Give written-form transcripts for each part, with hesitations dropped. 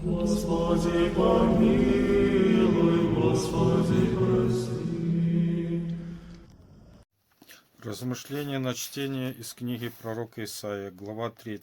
Господи, помилуй, Господи, прости. Размышление на чтение из книги пророка Исаия, глава 3.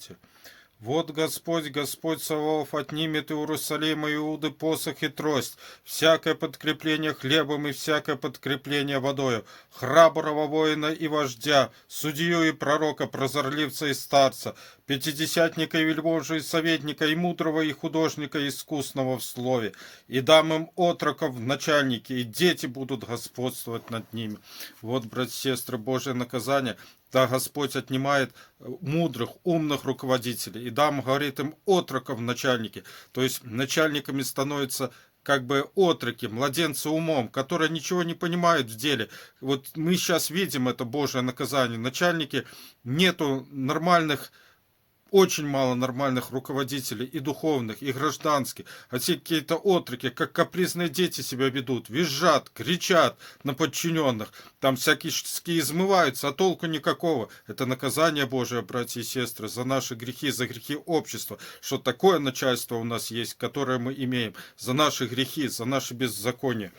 Вот Господь, Господь Саваоф, отнимет у Иерусалима и Иуды посох и трость, всякое подкрепление хлебом и всякое подкрепление водою, храброго воина и вождя, судью и пророка, прозорливца и старца, пятидесятника и вельможи и советника, и мудрого и художника искусного в слове, и дам им отроков в начальники, и дети будут господствовать над ними. Вот, братья и сестры, Божие наказание. Да, Господь отнимает мудрых, умных руководителей, и дам, говорит им, отроков начальники. То есть начальниками становятся как бы отроки, младенцы умом, которые ничего не понимают в деле. Вот мы сейчас видим это Божие наказание. Начальники, нету нормальных, очень мало нормальных руководителей, и духовных, и гражданских. А все какие-то отроки, как капризные дети себя ведут, визжат, кричат на подчиненных, там всякие измываются, а толку никакого. Это наказание Божие, братья и сестры, за наши грехи, за грехи общества, что такое начальство у нас есть, которое мы имеем, за наши грехи, за наши беззакония.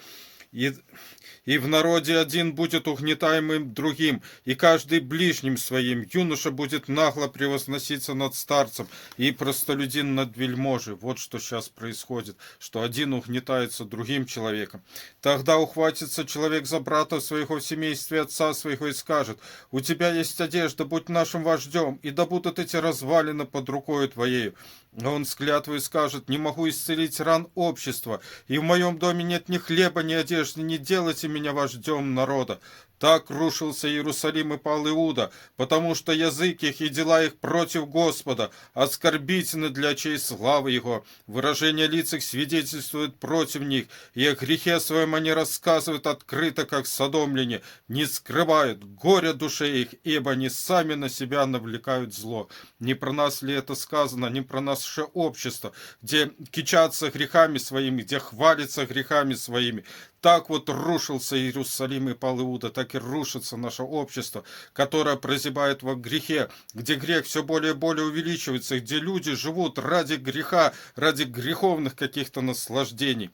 И в народе один будет угнетаемым другим, и каждый ближним своим. Юноша будет нагло превозноситься над старцем, и простолюдин над вельможей. Вот что сейчас происходит, что один угнетается другим человеком. Тогда ухватится человек за брата своего в семействе отца своего и скажет: у тебя есть одежда, будь нашим вождем, и да будут эти развалины под рукою твоею. А он с клятвой скажет: не могу исцелить ран общества, и в моем доме нет ни хлеба, ни одежды, не делайте меня вождем народа. Так рушился Иерусалим и пал Иуда, потому что язык их и дела их против Господа, оскорбительны для очей славы Его. Выражение лиц их свидетельствует против них, и о грехе своем они рассказывают открыто, как содомляне, не скрывают горя душе их, ибо они сами на себя навлекают зло. Не про нас ли это сказано, не про наше общество, где кичатся грехами своими, где хвалятся грехами своими. Так вот рушился Иерусалим и пал Иуда, так и рушится наше общество, которое прозябает во грехе, где грех все более и более увеличивается, где люди живут ради греха, ради греховных каких-то наслаждений.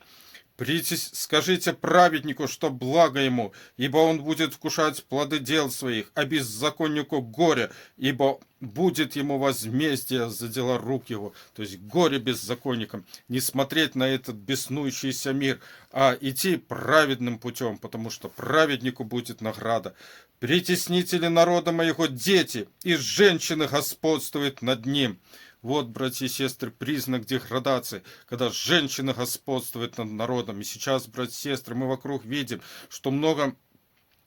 Скажите праведнику, что благо ему, ибо он будет вкушать плоды дел своих, а беззаконнику горе, ибо будет ему возмездие за дела рук его. То есть горе беззаконникам. Не смотреть на этот беснующийся мир, а идти праведным путем, потому что праведнику будет награда. Притеснители народа моего дети, и женщины господствуют над ним. Вот, братья и сестры, признак деградации, когда женщина господствует над народом. И сейчас, братья и сестры, мы вокруг видим, что много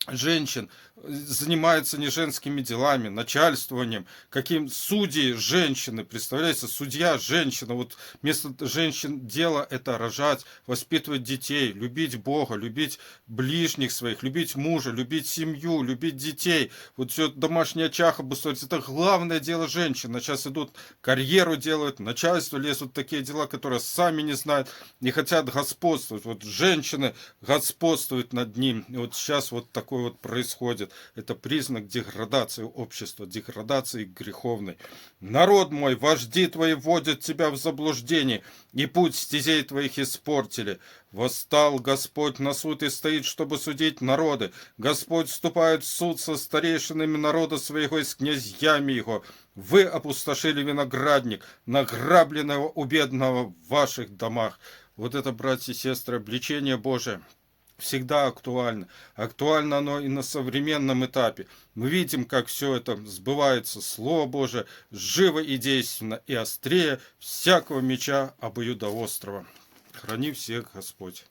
женщин занимаются не женскими делами, начальствованием, каким судьи женщины, представляете, судья женщина, вот вместо женщин дело это рожать, воспитывать детей, любить Бога, любить ближних своих, любить мужа, любить семью, любить детей, вот все домашний очаг обустроить, это главное дело женщин. А сейчас идут, карьеру делают, начальство лезут в такие дела, которые сами не знают, не хотят господствовать. Вот женщины господствуют над ним, и вот сейчас вот такое вот происходит. Это признак деградации общества, деградации греховной. Народ мой, вожди твои вводят тебя в заблуждение, и путь стезей твоих испортили. Восстал Господь на суд и стоит, чтобы судить народы. Господь вступает в суд со старейшинами народа своего и с князьями его. Вы опустошили виноградник, награбленного у бедного в ваших домах. Вот это, братья и сестры, обличение Божие всегда актуально. Актуально оно и на современном этапе. Мы видим, как все это сбывается. Слово Божие живо и действенно, и острее всякого меча обоюдоострого. Храни всех Господь.